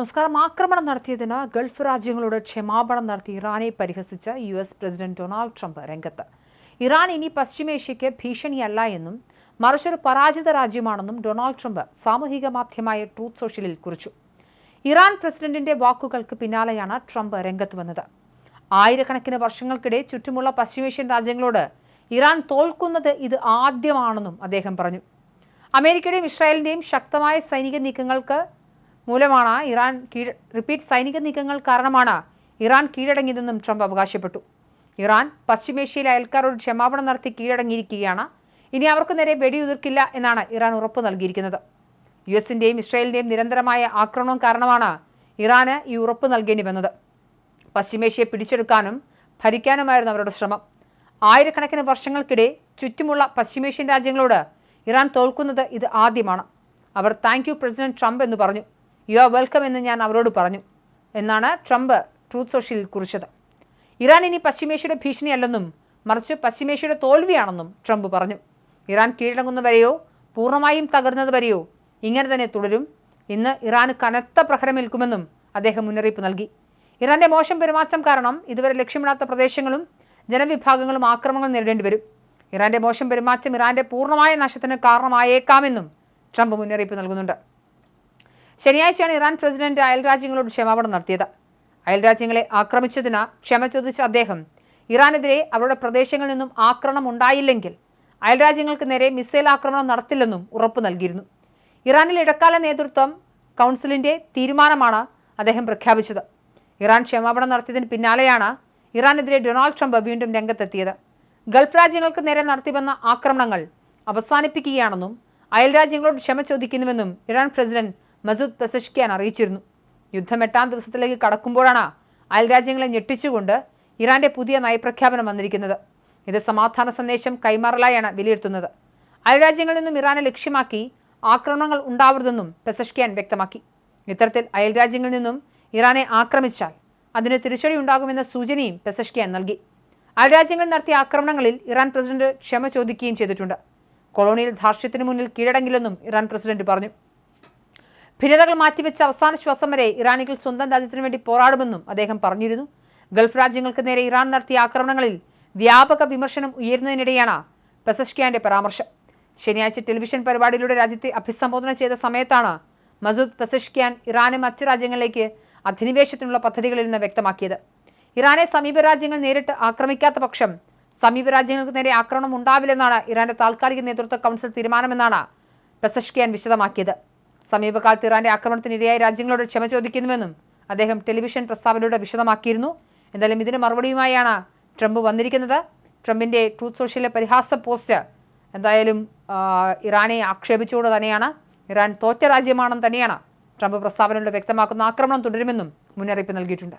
നമസ്കാരം. ആക്രമണം നടത്തിയതിന് ഗൾഫ് രാജ്യങ്ങളോട് ക്ഷമാപണം നടത്തി ഇറാനെ പരിഹസിച്ച യുഎസ് പ്രസിഡന്റ് ഡൊണാൾഡ് ട്രംപ് രംഗത്ത്. ഇറാൻ ഇനി പശ്ചിമേഷ്യയ്ക്ക് ഭീഷണിയല്ല എന്നും മറിച്ചൊരു പരാജിത രാജ്യമാണെന്നും ഡൊണാൾഡ് ട്രംപ് സാമൂഹിക മാധ്യമമായ ട്രൂത്ത് സോഷ്യലിൽ കുറിച്ചു. ഇറാൻ പ്രസിഡന്റിന്റെ വാക്കുകൾക്ക് പിന്നാലെയാണ് ട്രംപ് രംഗത്ത് വന്നത്. ആയിരക്കണക്കിന് വർഷങ്ങൾക്കിടെ ചുറ്റുമുള്ള പശ്ചിമേഷ്യൻ രാജ്യങ്ങളോട് ഇറാൻ തോൽക്കുന്നത് ഇത് ആദ്യമാണെന്നും അദ്ദേഹം പറഞ്ഞു. അമേരിക്കയുടെയും ഇസ്രായേലിന്റെയും ശക്തമായ സൈനിക നീക്കങ്ങൾക്ക് മൂലമാണ് സൈനിക നീക്കങ്ങൾ കാരണമാണ് ഇറാൻ കീഴടങ്ങിയതെന്നും ട്രംപ് അവകാശപ്പെട്ടു. ഇറാൻ പശ്ചിമേഷ്യയിലെ അയൽക്കാരോട് ക്ഷമാപണം നടത്തി കീഴടങ്ങിയിരിക്കുകയാണ്. ഇനി അവർക്ക് നേരെ വെടിയുതിർക്കില്ല എന്നാണ് ഇറാൻ ഉറപ്പ് നൽകിയിരിക്കുന്നത്. യുഎസിന്റെയും ഇസ്രായേലിന്റെയും നിരന്തരമായ ആക്രമണം കാരണമാണ് ഇറാന് ഈ ഉറപ്പ് നൽകേണ്ടി വന്നത്. പശ്ചിമേഷ്യയെ പിടിച്ചെടുക്കാനും ഭരിക്കാനുമായിരുന്നു അവരുടെ ശ്രമം. ആയിരക്കണക്കിന് വർഷങ്ങൾക്കിടെ ചുറ്റുമുള്ള പശ്ചിമേഷ്യൻ രാജ്യങ്ങളോട് ഇറാൻ തോൽക്കുന്നത് ഇത് ആദ്യമാണ്. അവർ താങ്ക് യു പ്രസിഡന്റ് ട്രംപ് എന്ന് പറഞ്ഞു. യു ആർ വെൽക്കം എന്ന് ഞാൻ അവരോട് പറഞ്ഞു എന്നാണ് ട്രംപ് ട്രൂത്ത് സോഷ്യലിൽ കുറിച്ചത്. ഇറാൻ ഇനി പശ്ചിമേഷ്യയുടെ ഭീഷണിയല്ലെന്നും മറിച്ച് പശ്ചിമേഷ്യയുടെ തോൽവിയാണെന്നും ട്രംപ് പറഞ്ഞു. ഇറാൻ കീഴടങ്ങുന്നവരെയോ പൂർണ്ണമായും തകർന്നതുവരെയോ ഇങ്ങനെ തന്നെ തുടരും. ഇന്ന് ഇറാന് കനത്ത പ്രഹരമേൽക്കുമെന്നും അദ്ദേഹം മുന്നറിയിപ്പ് നൽകി. ഇറാന്റെ മോശം പെരുമാറ്റം കാരണം ഇതുവരെ ലക്ഷ്യമിടാത്ത പ്രദേശങ്ങളും ജനവിഭാഗങ്ങളും ആക്രമണങ്ങൾ നേരിടേണ്ടി വരും. ഇറാന്റെ മോശം പെരുമാറ്റം ഇറാന്റെ പൂർണ്ണമായ നാശത്തിന് കാരണമായേക്കാമെന്നും ട്രംപ് മുന്നറിയിപ്പ് നൽകുന്നുണ്ട്. ശനിയാഴ്ചയാണ് ഇറാൻ പ്രസിഡന്റ് അയൽരാജ്യങ്ങളോട് ക്ഷമാപണം നടത്തിയത്. അയൽരാജ്യങ്ങളെ ആക്രമിച്ചതിന് ക്ഷമ ചോദിച്ച അദ്ദേഹം ഇറാനെതിരെ അവരുടെ പ്രദേശങ്ങളിൽ നിന്നും ആക്രമണം ഉണ്ടായില്ലെങ്കിൽ അയൽരാജ്യങ്ങൾക്ക് നേരെ മിസൈൽ ആക്രമണം നടത്തില്ലെന്നും ഉറപ്പ് നൽകിയിരുന്നു. ഇറാനിൽ ഇടക്കാല നേതൃത്വം കൗൺസിലിന്റെ തീരുമാനമാണ് അദ്ദേഹം പ്രഖ്യാപിച്ചത്. ഇറാൻ ക്ഷമാപണം നടത്തിയതിന് പിന്നാലെയാണ് ഇറാനെതിരെ ഡൊണാൾഡ് ട്രംപ് വീണ്ടും രംഗത്തെത്തിയത്. ഗൾഫ് രാജ്യങ്ങൾക്ക് നേരെ നടത്തിവന്ന ആക്രമണങ്ങൾ അവസാനിപ്പിക്കുകയാണെന്നും അയൽരാജ്യങ്ങളോട് ക്ഷമ ചോദിക്കുന്നുവെന്നും ഇറാൻ പ്രസിഡന്റ് മസൂദ് പെസഷ്കിയാൻ അറിയിച്ചിരുന്നു. യുദ്ധം 8ാം ദിവസത്തിലേക്ക് കടക്കുമ്പോഴാണ് അയൽരാജ്യങ്ങളെ ഞെട്ടിച്ചുകൊണ്ട് ഇറാന്റെ പുതിയ നയപ്രഖ്യാപനം വന്നിരിക്കുന്നത്. ഇത് സമാധാന സന്ദേശം കൈമാറലായാണ് വിലയിരുത്തുന്നത്. അയൽരാജ്യങ്ങളിൽ നിന്നും ഇറാനെ ലക്ഷ്യമാക്കി ആക്രമണങ്ങൾ ഉണ്ടാവരുതെന്നും പെസഷ്കിയാൻ വ്യക്തമാക്കി. ഇത്തരത്തിൽ അയൽരാജ്യങ്ങളിൽ നിന്നും ഇറാനെ ആക്രമിച്ചാൽ അതിന് തിരിച്ചടി ഉണ്ടാകുമെന്ന സൂചനയും പെസഷ്കിയാൻ നൽകി. അയൽരാജ്യങ്ങൾ നടത്തിയ ആക്രമണങ്ങളിൽ ഇറാൻ പ്രസിഡന്റ് ക്ഷമ ചോദിക്കുകയും ചെയ്തിട്ടുണ്ട്. കൊളോണിയൽ ധാർഷ്ട്യത്തിനു മുന്നിൽ കീഴടങ്ങില്ലെന്നും ഇറാൻ പ്രസിഡന്റ് പറഞ്ഞു. ഭിന്നതകൾ മാറ്റിവെച്ച അവസാന ശ്വാസം വരെ ഇറാനികൾ സ്വന്തം രാജ്യത്തിനു വേണ്ടി പോരാടുമെന്നും അദ്ദേഹം പറഞ്ഞിരുന്നു. ഗൾഫ് രാജ്യങ്ങൾക്ക് നേരെ ഇറാൻ നടത്തിയ ആക്രമണങ്ങളിൽ വ്യാപക വിമർശനം ഉയരുന്നതിനിടെയാണ് പെസഷ്കിയാന്റെ പരാമർശം. ശനിയാഴ്ച ടെലിവിഷൻ പരിപാടിയിലൂടെ രാജ്യത്തെ അഭിസംബോധന ചെയ്ത സമയത്താണ് മസൂദ് പെസഷ്കിയാൻ ഇറാനും മറ്റ് രാജ്യങ്ങളിലേക്ക് അധിനിവേശത്തിനുള്ള പദ്ധതികളിൽ നിന്ന് വ്യക്തമാക്കിയത്. ഇറാനെ സമീപ രാജ്യങ്ങൾ നേരിട്ട് ആക്രമിക്കാത്ത പക്ഷം സമീപ രാജ്യങ്ങൾക്ക് നേരെ ആക്രമണം ഉണ്ടാവില്ലെന്നാണ് ഇറാന്റെ താൽക്കാലിക നേതൃത്വ കൗൺസിൽ തീരുമാനമെന്നാണ് പെസഷ്കിയാൻ വിശദമാക്കിയത്. സമീപകാലത്ത് ഇറാന്റെ ആക്രമണത്തിനിരയായ രാജ്യങ്ങളോട് ക്ഷമ ചോദിക്കുന്നുവെന്നും അദ്ദേഹം ടെലിവിഷൻ പ്രസ്താവനയിലൂടെ വിശദമാക്കിയിരുന്നു. എന്തായാലും ഇതിന് മറുപടിയുമായാണ് ട്രംപ് വന്നിരിക്കുന്നത്. ട്രംപിന്റെ ട്രൂത്ത് സോഷ്യലിലെ പരിഹാസ പോസ്റ്റ് എന്തായാലും ഇറാനെ ആക്ഷേപിച്ചുകൊണ്ട് തന്നെയാണ്. ഇറാൻ തോറ്റ രാജ്യമാണെന്ന് തന്നെയാണ് ട്രംപ് പ്രസ്താവനയിലൂടെ വ്യക്തമാക്കുന്ന. ആക്രമണം തുടരുമെന്നും മുന്നറിയിപ്പ് നൽകിയിട്ടുണ്ട്.